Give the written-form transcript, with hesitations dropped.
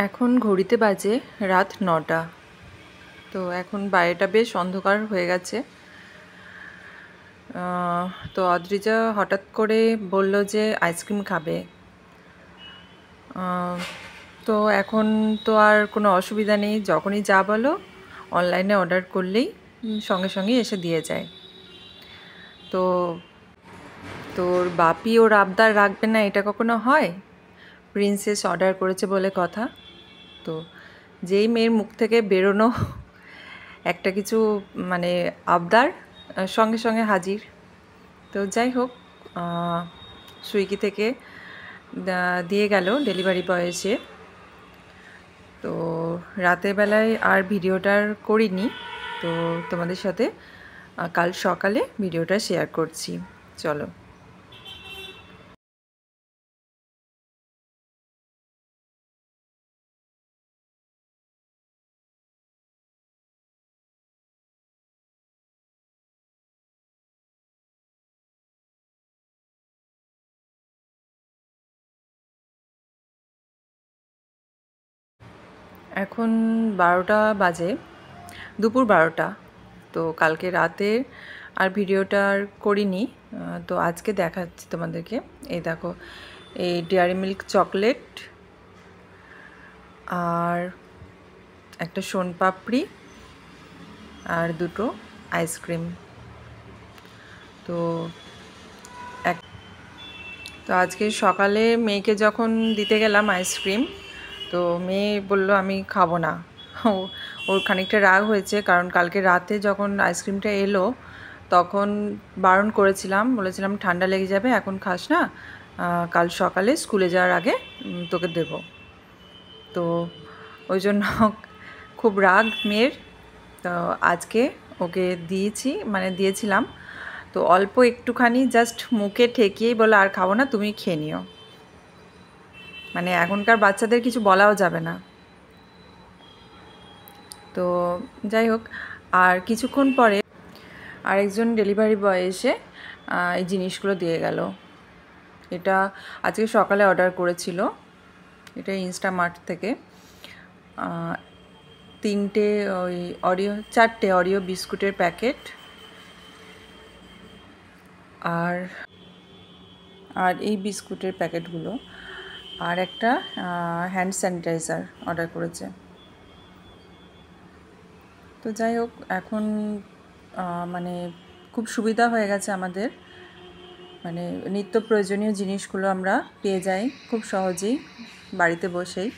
এখন ঘড়িতে বাজে রাত ৯টা। তো এখন বাইরেটা বেশ অন্ধকার হয়ে গেছে। তো অদ্রিজা হঠাৎ করে বলল যে আইসক্রিম খাবে। তো এখন তো আর কোনো অসুবিধা নেই, যখনই যা বলো অনলাইনে অর্ডার করলেই সঙ্গে সঙ্গে এসে দিয়ে যায়। তো তোর বাপি ওর আবদার রাখবে না, এটা কখনো হয়? প্রিন্সেস অর্ডার করেছে বলে কথা। তো যেই মেয়ের মুখ থেকে বেরোনো একটা কিছু মানে আবদার সঙ্গে সঙ্গে হাজির। তো যাই হোক, সুইগি থেকে দিয়ে গেল ডেলিভারি বয় এসে। তো রাতের বেলায় আর ভিডিওটা করিনি, তো তোমাদের সাথে কাল সকালে ভিডিওটা শেয়ার করছি। চলো। এখন 12টা বাজে, দুপুর 12টা। তো কালকে রাতে আর ভিডিওটা আর করিনি, তো আজকে দেখাচ্ছি তোমাদেরকে। এই দেখো, এই ডেয়ারি মিল্ক চকলেট আর একটা সোনপাপড়ি আর দুটো আইসক্রিম। তো তো আজকে সকালে মেয়েকে যখন দিতে গেলাম আইসক্রিম, তো মেয়ে বলল আমি খাবো না। ওর খানিকটা রাগ হয়েছে, কারণ কালকে রাতে যখন আইসক্রিমটা এলো তখন বারণ করেছিলাম, বলেছিলাম ঠান্ডা লেগে যাবে, এখন খাস না, কাল সকালে স্কুলে যাওয়ার আগে তোকে দেব। তো ওই জন্য খুব রাগ মেয়ের। তো আজকে ওকে দিয়েছিলাম। তো অল্প একটুখানি জাস্ট মুখে ঠেকিয়েই বলে আর খাবো না, তুমি খেয়ে নিও। মানে এখনকার বাচ্চাদের কিছু বলাও যাবে না। তো যাই হোক, আর কিছুক্ষণ পরে আরেকজন ডেলিভারি বয় এসে এই জিনিসগুলো দিয়ে গেল। এটা আজকে সকালে অর্ডার করেছিল, এটা ইনস্টামার্ট থেকে। 4টে অরিও বিস্কুটের প্যাকেট আর এই বিস্কুটের প্যাকেটগুলো, আর একটা হ্যান্ড স্যানিটাইজার অর্ডার করেছে। তো যাই হোক, এখন মানে খুব সুবিধা হয়ে গেছে আমাদের, মানে নিত্য প্রয়োজনীয় জিনিসগুলো আমরা পেয়ে যাই খুব সহজেই বাড়িতে বসেই।